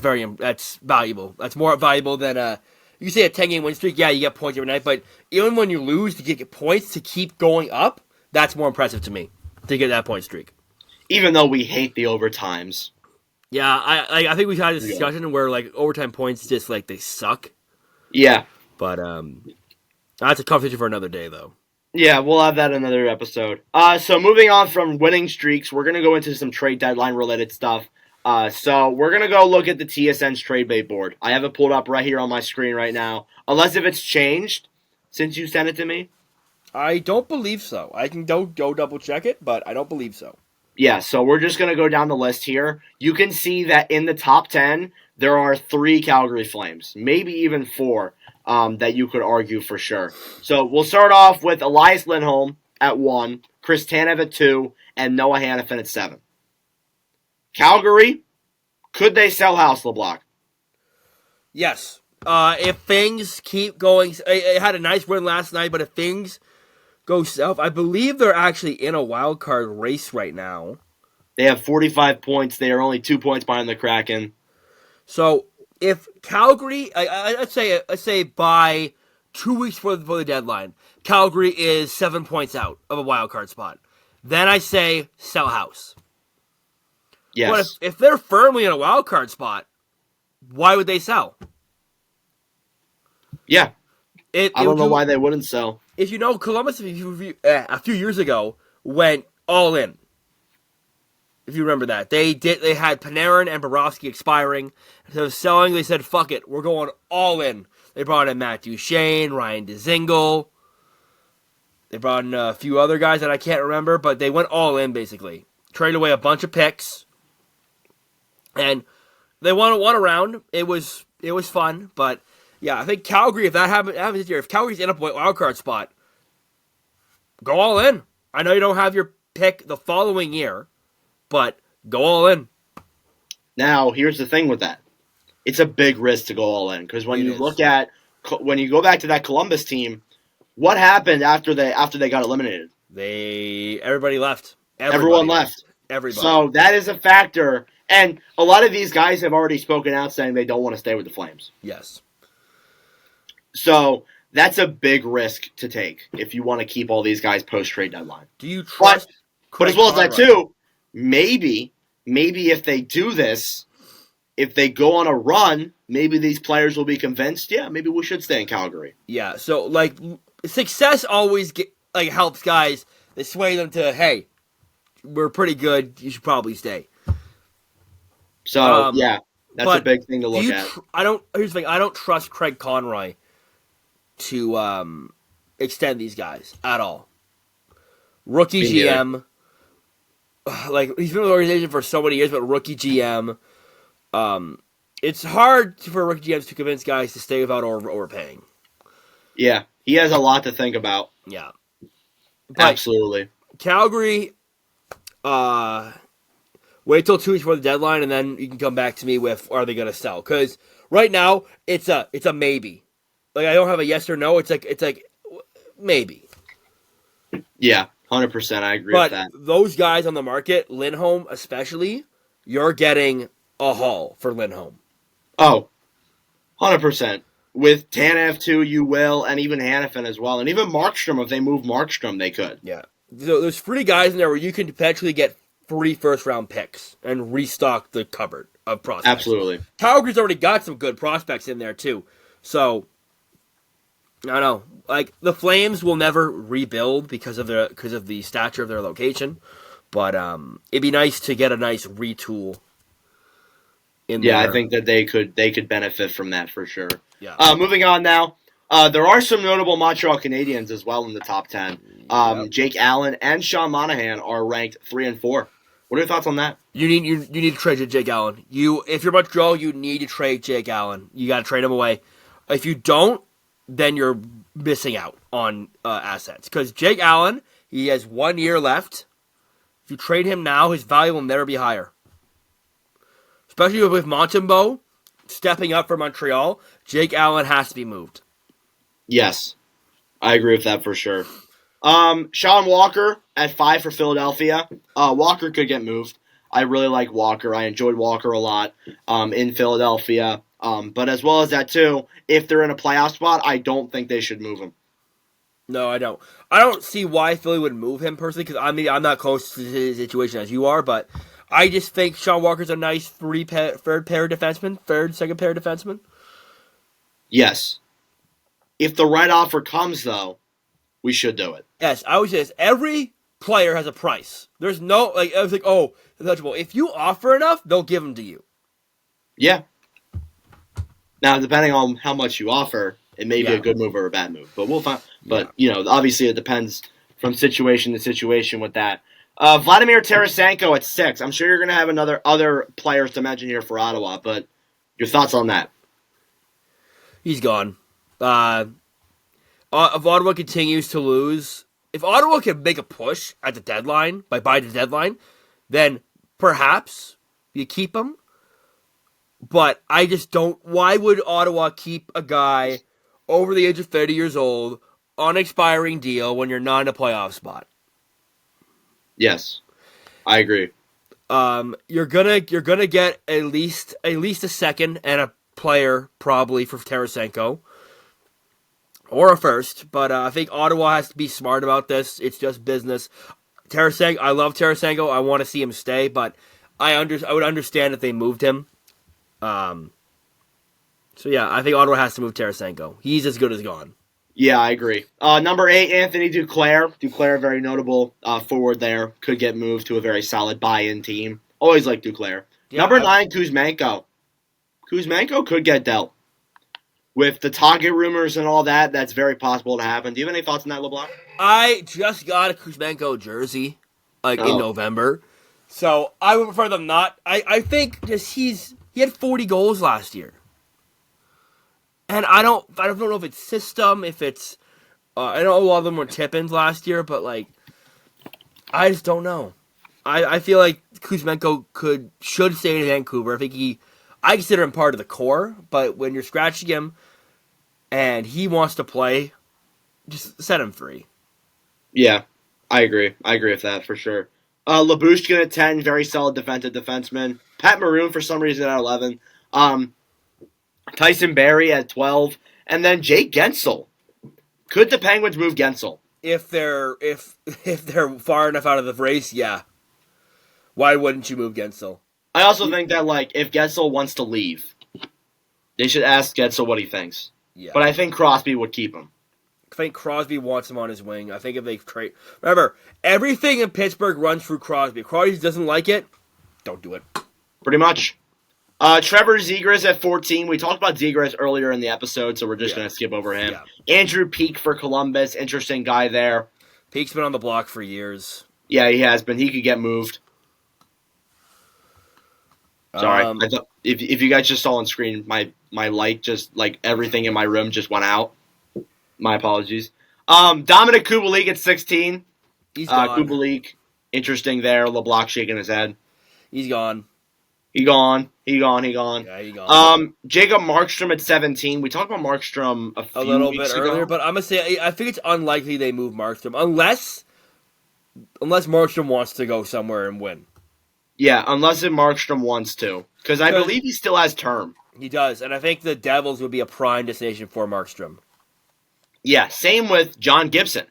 valuable. That's more valuable than you say a 10-game win streak. Yeah, you get points every night, but even when you lose, to get points to keep going up, that's more impressive to me. To get that point streak. Even though we hate the overtimes. Yeah, I think we've had this discussion where like overtime points just like they suck. Yeah. But that's a conversation for another day, though. Yeah, we'll have that in another episode. So moving on from winning streaks, we're going to go into some trade deadline related stuff. So we're going to go look at the TSN's trade bait board. I have it pulled up right here on my screen right now. Unless if it's changed since you sent it to me. I don't believe so. I can go double check it, but I don't believe so. Yeah, so we're just going to go down the list here. You can see that in the top 10, there are 3 Calgary Flames, maybe even 4, that you could argue for sure. So we'll start off with Elias Lindholm at 1, Chris Tanev at 2, and Noah Hannafin at 7. Calgary, could they sell House LeBlanc? Yes. If things keep going, it had a nice win last night, but if things go south, I believe they're actually in a wild card race right now. They have 45 points. They are only 2 points behind the Kraken. So if Calgary, let's say by 2 weeks before the deadline, Calgary is 7 points out of a wild card spot, then I say sell House. Yes. But if they're firmly in a wild card spot, why would they sell? Yeah. I don't know why they wouldn't sell. If you know, Columbus a few years ago went all in. If you remember that, they had Panarin and Bobrovsky expiring. Instead of selling, they said, "Fuck it, we're going all in." They brought in Matt Duchene, Ryan Dzingel. They brought in a few other guys that I can't remember, but they went all in basically. Traded away a bunch of picks, and they won one round. It was fun, but yeah, I think Calgary. If that happens this year, if Calgary's in a wild card spot, go all in. I know you don't have your pick the following year, but go all in. Now, here's the thing with that. It's a big risk to go all in because when you go back to that Columbus team, what happened after they got eliminated? Everybody left. Everyone left. Everybody. So that is a factor, and a lot of these guys have already spoken out saying they don't want to stay with the Flames. Yes. So that's a big risk to take if you want to keep all these guys post-trade deadline. Do you trust? But as well as that too, maybe if they do this, if they go on a run, maybe these players will be convinced, yeah, maybe we should stay in Calgary. Yeah, so like success always helps guys. They sway them to, hey, we're pretty good. You should probably stay. So yeah, that's a big thing to look at. Here's the thing. I don't trust Craig Conroy to extend these guys at all. Rookie GM, like he's been with the organization for so many years, but rookie GM, it's hard for rookie GMs to convince guys to stay without overpaying. Yeah, he has a lot to think about. Yeah, but absolutely. Calgary, wait till 2 weeks before the deadline, and then you can come back to me with are they going to sell? Because right now it's a maybe. Like I don't have a yes or no. It's like maybe. Yeah, 100%. I agree with that. But those guys on the market, Lindholm especially, you're getting a haul for Lindholm. Oh, 100%. With Tanev too, you will, and even Hannafin as well, and even Markstrom. If they move Markstrom, they could. Yeah. So there's 3 guys in there where you can potentially get 3 first-round picks and restock the cupboard of prospects. Absolutely. Calgary's already got some good prospects in there too. So I don't know. Like the Flames will never rebuild because of the stature of their location, but it'd be nice to get a nice retool. I think that they could benefit from that for sure. Yeah. Moving on now. There are some notable Montreal Canadiens as well in the top 10. Jake Allen and Sean Monahan are ranked 3 and 4. What are your thoughts on that? You need to trade Jake Allen. If you're Montreal, you need to trade Jake Allen. You got to trade him away. If you don't, then you're missing out on assets. Because Jake Allen, he has 1 year left. If you trade him now, his value will never be higher. Especially with Montembeault stepping up for Montreal, Jake Allen has to be moved. Yes, I agree with that for sure. Sean Walker at 5 for Philadelphia. Walker could get moved. I really like Walker. I enjoyed Walker a lot in Philadelphia. But as well as that, too, if they're in a playoff spot, I don't think they should move him. No, I don't. I don't see why Philly would move him personally, because I'm not close to his situation as you are, but I just think Sean Walker's a nice second pair defenseman. Yes. If the right offer comes, though, we should do it. Yes, I would say this. Every player has a price. There's no, I was like, oh, untouchable. If you offer enough, they'll give them to you. Yeah. Now, depending on how much you offer, it may be a good move or a bad move. But we'll find. But, obviously it depends from situation to situation with that. Vladimir Tarasenko at 6. I'm sure you're going to have other players to mention here for Ottawa, but your thoughts on that? He's gone. If Ottawa continues to lose, if Ottawa can make a push at the deadline, by the deadline, then perhaps you keep him. But I just don't. Why would Ottawa keep a guy over the age of 30 years old on an expiring deal when you're not in a playoff spot? Yes, I agree. You're gonna get at least a second and a player probably for Tarasenko, or a first. But I think Ottawa has to be smart about this. It's just business. Tarasenko, I love Tarasenko. I want to see him stay, but I would understand if they moved him. So yeah, I think Ottawa has to move Tarasenko. He's as good as gone. Yeah, I agree. Number 8, Anthony Duclair. Duclair, very notable forward there. Could get moved to a very solid buy-in team. Always like Duclair. Yeah, Number 9, Kuzmenko. Kuzmenko could get dealt. With the target rumors and all that, that's very possible to happen. Do you have any thoughts on that, LeBlanc? I just got a Kuzmenko jersey, in November. So I would prefer them not. I think just he had 40 goals last year. And I don't know if it's system, if it's I know a lot of them were tip-ins last year, but I just don't know. I feel like Kuzmenko should stay in Vancouver. I consider him part of the core, but when you're scratching him and he wants to play, just set him free. Yeah, I agree. I agree with that for sure. Lyubushkin at 10, very solid defensive defenseman. Pat Maroon for some reason at 11. Tyson Barrie at 12, and then Jake Gensel. Could the Penguins move Gensel? If they're far enough out of the race, yeah. Why wouldn't you move Gensel? I also think that if Gensel wants to leave, they should ask Gensel what he thinks. Yeah. But I think Crosby would keep him. I think Crosby wants him on his wing. I think if they trade, remember, everything in Pittsburgh runs through Crosby. If Crosby doesn't like it, don't do it. Pretty much. Trevor Zegras at 14. We talked about Zegras earlier in the episode, so we're just going to skip over him. Yeah. Andrew Peeke for Columbus. Interesting guy there. Peake's been on the block for years. Yeah, he has been. He could get moved. Sorry. I thought, if you guys just saw on screen, my light just, everything in my room just went out. My apologies. Dominic Kubalik at 16. He's gone. Kubalik, interesting there. LeBlanc shaking his head. He's gone. He gone. Yeah, he gone. Jacob Markstrom at 17. We talked about Markstrom a little bit earlier, but I'm going to say I think it's unlikely they move Markstrom unless Markstrom wants to go somewhere and win. Yeah, unless Markstrom wants to. Because I believe he still has term. He does, and I think the Devils would be a prime destination for Markstrom. Yeah, same with John Gibson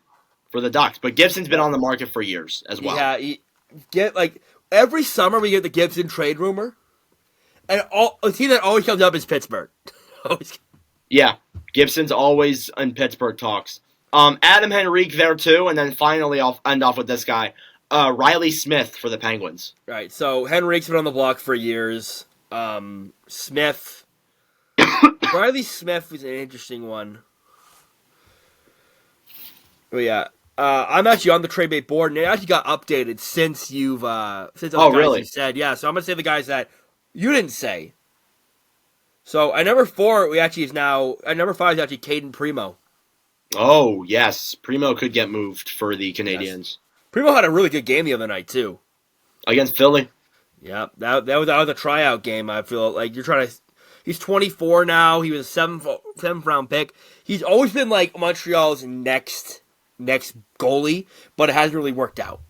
for the Ducks. But Gibson's been on the market for years as well. Yeah, every summer we get the Gibson trade rumor, and a team that always comes up is Pittsburgh. Yeah, Gibson's always in Pittsburgh talks. Adam Henrique there too, and then finally I'll end off with this guy, Riley Smith for the Penguins. Right, so Henrique's been on the block for years. Riley Smith was an interesting one. Oh yeah. I'm actually on the trade bait board, and it actually got updated since really? You said. Yeah, so I'm going to say the guys that you didn't say. So at number 4, at number 5 is actually Caden Primo. Oh, yes. Primo could get moved for the Canadiens. Yes. Primo had a really good game the other night, too. Against Philly. Yeah, that was a tryout game. I feel like you're trying to... He's 24 now. He was a 7th round pick. He's always been Montreal's next next goalie, but it hasn't really worked out.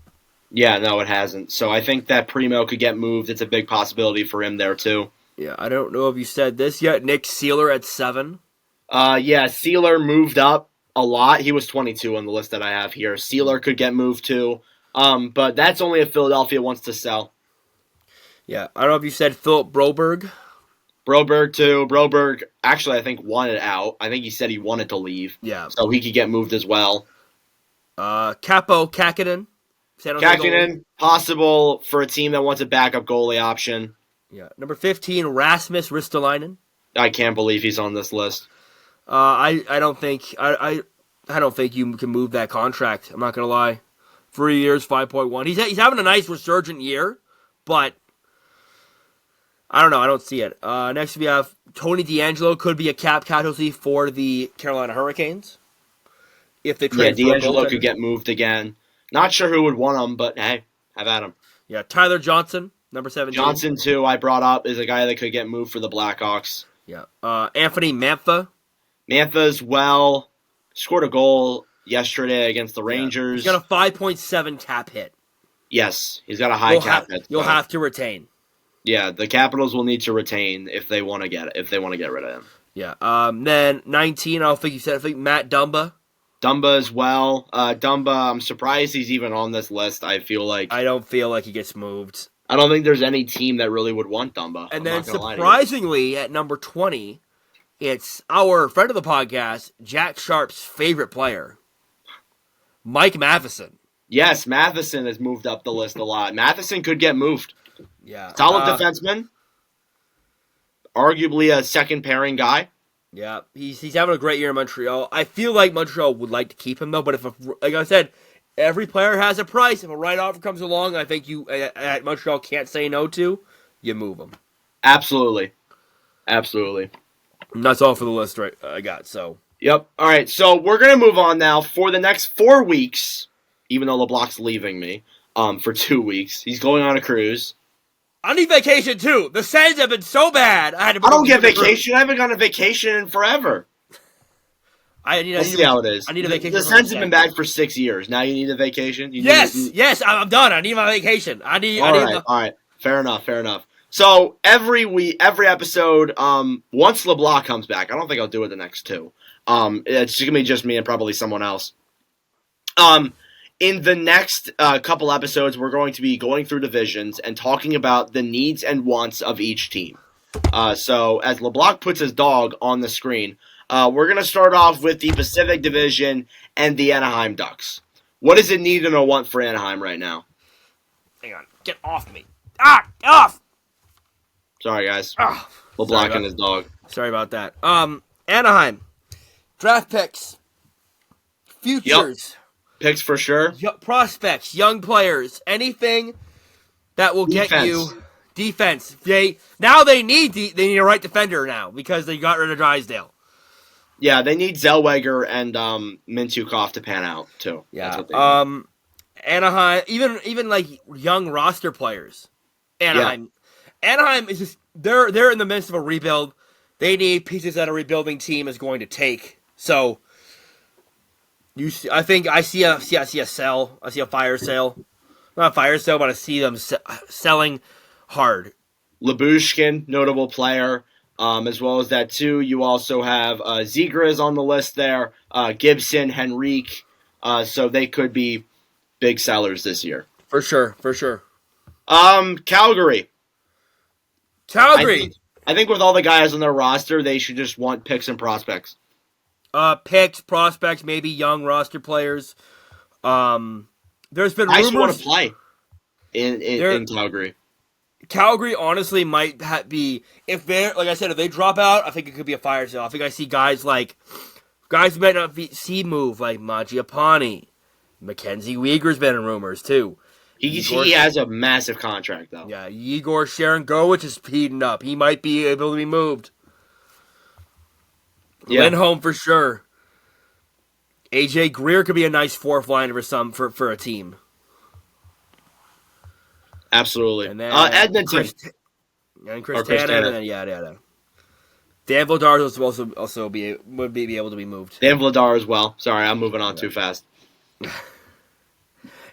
Yeah, no, it hasn't. So I think that Primo could get moved. It's a big possibility for him there, too. Yeah, I don't know if you said this yet. Nick Seeler at 7. Yeah, Sealer moved up a lot. He was 22 on the list that I have here. Sealer could get moved, too. But that's only if Philadelphia wants to sell. Yeah, I don't know if you said Philip Broberg. Broberg, too. Broberg, actually, I think, wanted out. I think he said he wanted to leave. Yeah. So he could get moved as well. Capo Kakinen. Kakinen, possible for a team that wants a backup goalie option. Yeah. Number 15, Rasmus Ristolainen. I can't believe he's on this list. I don't think I don't think you can move that contract. I'm not gonna lie. 3 years, 5.1. He's having a nice resurgent year, but I don't know. I don't see it. Next we have Tony DeAngelo, could be a cap casualty for the Carolina Hurricanes if they trade. Yeah, DeAngelo could get moved again. Not sure who would want him, but hey, have at him. Yeah, Tyler Johnson, number 17. Johnson, too, I brought up, is a guy that could get moved for the Blackhawks. Yeah. Anthony Mantha. Mantha as well. Scored a goal yesterday against the Rangers. He's got a 5.7 cap hit. Yes, he's got a high cap hit. You'll have to retain. Yeah, the Capitals will need to retain if they want to get it, if they want to get rid of him. Yeah. Then 19, I think Matt Dumba. Dumba as well. Dumba, I'm surprised he's even on this list. I don't feel like he gets moved. I don't think there's any team that really would want Dumba. And then surprisingly, at number 20, it's our friend of the podcast, Jack Sharp's favorite player, Mike Matheson. Yes, Matheson has moved up the list a lot. Matheson could get moved. Yeah. Solid defenseman. Arguably a second pairing guy. Yeah, he's having a great year in Montreal. I feel like Montreal would like to keep him, though, but like I said, every player has a price. If a right offer comes along, I think you at Montreal can't say no to, you move him. Absolutely. Absolutely. And that's all for the list I got, so. Yep. All right, so we're going to move on now for the next 4 weeks, even though LeBlanc's leaving me for 2 weeks. He's going on a cruise. I need vacation, too. The Sens have been so bad. I don't get vacation. I haven't gone on vacation in forever. We'll see how it is. I need a vacation. The Sens have been bad for 6 years. Now you need a vacation? Yes, I'm done. I need my vacation. All right. Fair enough. So every episode, once LeBlanc comes back, I don't think I'll do it the next 2. It's going to be just me and probably someone else. In the next couple episodes, we're going to be going through divisions and talking about the needs and wants of each team. So as LeBlanc puts his dog on the screen, we're going to start off with the Pacific Division and the Anaheim Ducks. What is it need and a want for Anaheim right now? Hang on. Get off me. Off! Sorry, guys. LeBlanc and his dog. Sorry about that. Anaheim. Draft picks. Futures. Yep. Picks for sure. Prospects, young players, anything that will get you defense. They need a right defender now because they got rid of Drysdale. Yeah, they need Zellweger and Mintyukov to pan out too. Yeah. Anaheim, even like young roster players. Anaheim is just they're in the midst of a rebuild. They need pieces that a rebuilding team is going to take. So. I see a sell. I see a fire sale. Not a fire sale, but I see them selling hard. Lyubushkin, notable player, as well as that too. You also have Ziegler is on the list there. Gibson, Henrique. So they could be big sellers this year. For sure. Calgary. I think with all the guys on their roster, they should just want picks and prospects. Picks, prospects, maybe young roster players. There's been rumors. I want to play in Calgary. Calgary honestly might be if they drop out. I think it could be a fire sale. I think I see guys who might not see move like Mangiapane, Mackenzie Weegar's been in rumors too. He has a massive contract though. Yeah, Igor Sharangovich is heating up. He might be able to be moved. Yeah. Lindholm for sure. AJ Greer could be a nice fourth liner for a team. Absolutely. And then Edmonton. Chris Tannen, and then yada. Dan Vladar would be able to be moved. Dan Vladar as well. Sorry, I'm moving on too fast.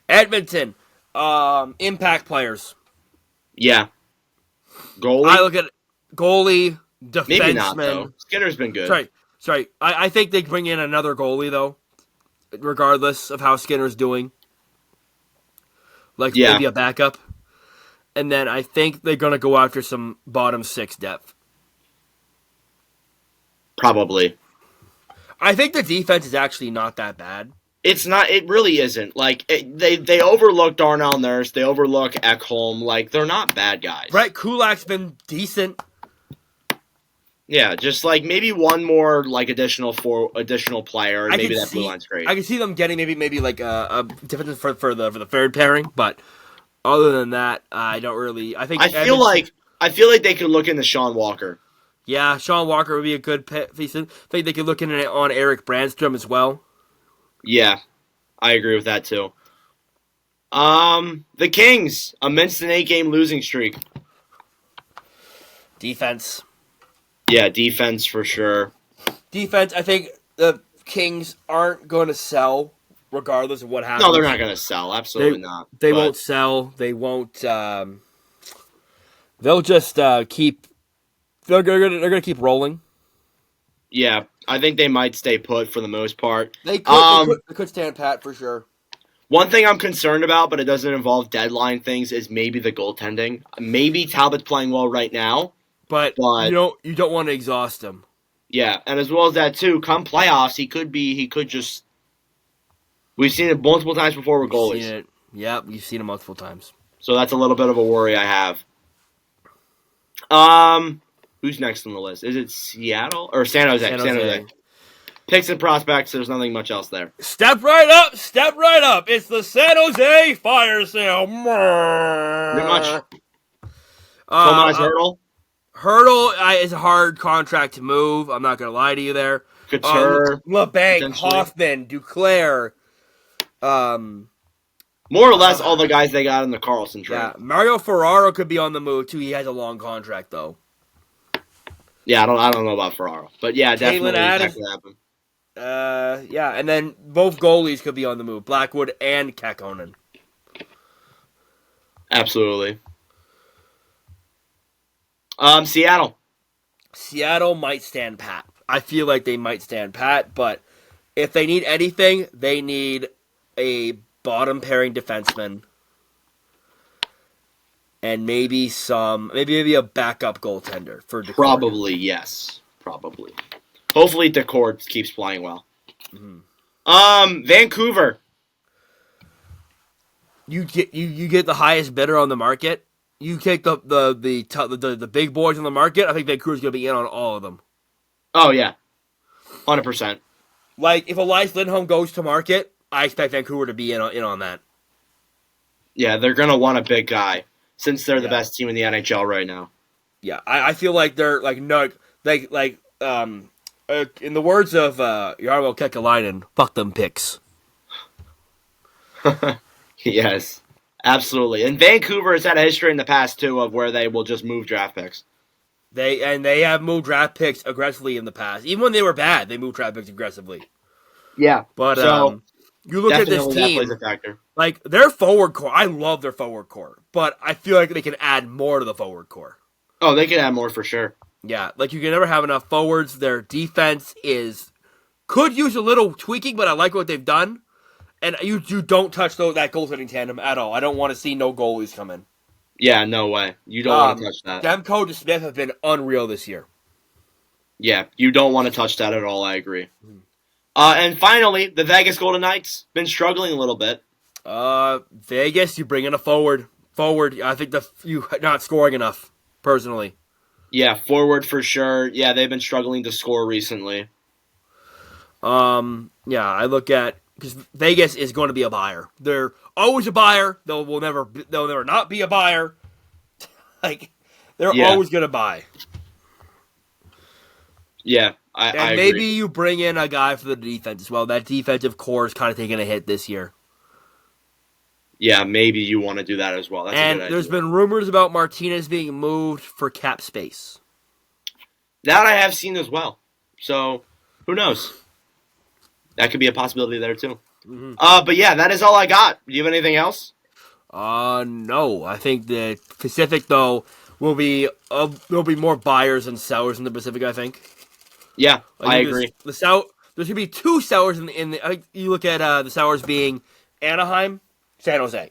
Edmonton, impact players. Yeah. Goalie? I look at goalie, Maybe not, though. defenseman. Skinner's been good. Sorry. I think they bring in another goalie, though, regardless of how Skinner's doing. Like, maybe a backup. And then I think they're going to go after some bottom six depth. Probably. I think the defense is actually not that bad. It's not. It really isn't. Like, they overlook Darnell Nurse. They overlook Ekholm. Like, they're not bad guys. Brett Kulak's been decent. Yeah, just like maybe one more like additional player, and maybe that blue line's great. I can see them getting maybe like a difference for the third pairing, but other than that, I don't really. I feel like they could look into Sean Walker. Yeah, Sean Walker would be a good piece. I think they could look in on Eric Brandstrom as well. Yeah, I agree with that too. The Kings amidst an 8-game losing streak. Defense. Yeah, defense for sure. Defense, I think the Kings aren't going to sell regardless of what happens. No, they're not going to sell. Absolutely not. They won't sell. They won't. They'll just keep. They're going to keep rolling. Yeah, I think they might stay put for the most part. They could stand pat for sure. One thing I'm concerned about, but it doesn't involve deadline things, is maybe the goaltending. Maybe Talbot's playing well right now. But you don't want to exhaust him. Yeah, and as well as that too, come playoffs, he could just. We've seen it multiple times before with goalies. Seen it. Yeah, we've seen it multiple times. So that's a little bit of a worry I have. Who's next on the list? Is it Seattle or San Jose? San Jose. Picks and prospects. There's nothing much else there. Step right up. It's the San Jose Fire Sale. Not much. Tomas Hertl. Hertl is a hard contract to move. I'm not going to lie to you there. Couture. LeBanc, Hoffman, Duclair. More or less all the guys they got in the Carlson trade. Yeah, Mario Ferraro could be on the move, too. He has a long contract, though. Yeah, I don't know about Ferraro. But yeah, definitely that could happen. Yeah, and then both goalies could be on the move. Blackwood and Kakkonen. Absolutely. Seattle. Seattle might stand pat. I feel like they might stand pat, but if they need anything, they need a bottom pairing defenseman and maybe a backup goaltender for Decord. Probably, yes. Probably. Hopefully Decord keeps playing well. Mm-hmm. Vancouver. You get the highest bidder on the market. You take the big boys on the market. I think Vancouver's going to be in on all of them. Oh yeah, 100%. Like if Elias Lindholm goes to market, I expect Vancouver to be in on that. Yeah, they're going to want a big guy since they're the best team in the NHL right now. Yeah, I feel like they're in the words of Jarmo Kekalainen, fuck them picks. Yes. Absolutely. And Vancouver has had a history in the past, too, of where they will just move draft picks. They have moved draft picks aggressively in the past. Even when they were bad, they moved draft picks aggressively. Yeah. But you look at this team, that plays a factor. Like, their forward core, I love their forward core, but I feel like they can add more to the forward core. Oh, they can add more for sure. Yeah, like you can never have enough forwards. Their defense could use a little tweaking, but I like what they've done. And you don't touch that goaltending tandem at all. I don't want to see no goalies come in. Yeah, no way. You don't want to touch that. Demko and Smith have been unreal this year. Yeah, you don't want to touch that at all. I agree. And finally, the Vegas Golden Knights been struggling a little bit. Vegas, you bring in a forward. I think you not scoring enough, personally. Yeah, forward for sure. Yeah, they've been struggling to score recently. Yeah, I look at. Because Vegas is going to be a buyer. They're always a buyer. They'll never not be a buyer. Like they're always going to buy. Yeah, I agree. Maybe you bring in a guy for the defense as well. That defensive core is kind of taking a hit this year. Yeah, maybe you want to do that as well. That's a good idea. There's been rumors about Martinez being moved for cap space. That I have seen as well. So who knows? That could be a possibility there, too. Mm-hmm. But yeah, that is all I got. Do you have anything else? No. I think the Pacific though will be there'll be more buyers than sellers in the Pacific. I think. Yeah, I I think agree. the South. There should be two sellers in the. You look at the sellers being Anaheim, San Jose.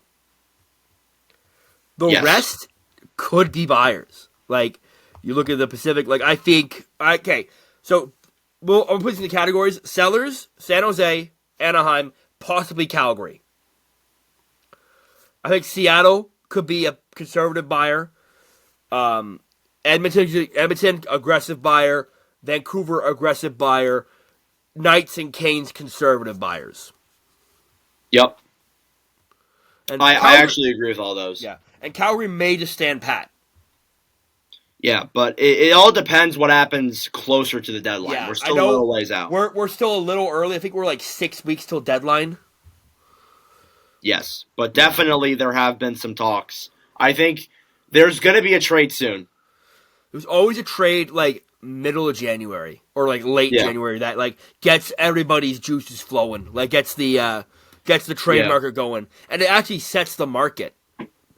The Yes. rest could be buyers. Like you look at the Pacific. Like I think. Okay, so I'm putting the categories: sellers, San Jose, Anaheim, possibly Calgary. I think Seattle could be a conservative buyer. Edmonton aggressive buyer. Vancouver aggressive buyer. Knights and Canes conservative buyers. Yep. And I actually agree with all those. Yeah, and Calgary may just stand pat. Yeah, but it all depends what happens closer to the deadline. Yeah, We're still a little ways out. We're still a little early. I think we're like 6 weeks till deadline. Yes, but definitely there have been some talks. I think there's going to be a trade soon. There's always a trade like middle of January or like late January that like gets everybody's juices flowing, like gets the trade market going, and it actually sets the market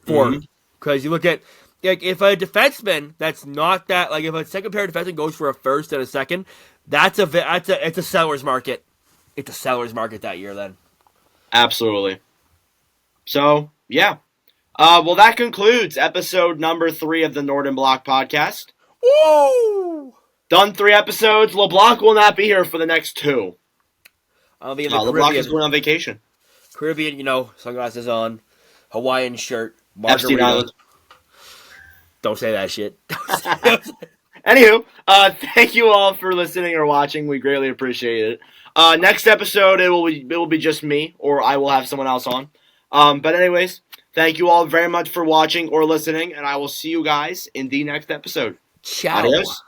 for because you look at like if a defenseman that's not that like if a second pair defenseman goes for a first and a second, it's a seller's market. It's a seller's market that year then. Absolutely. So yeah. Well, that concludes episode number 3 of the Northern Block podcast. Woo! Done 3 episodes. LeBlanc will not be here for the next 2. I'll be in the LeBlanc is going on vacation. Caribbean, sunglasses on, Hawaiian shirt, Epstein margarita. Island. Don't say that shit. Anywho, thank you all for listening or watching. We greatly appreciate it. Next episode, it will be just me, or I will have someone else on. But anyways, thank you all very much for watching or listening, and I will see you guys in the next episode. Ciao. Adios.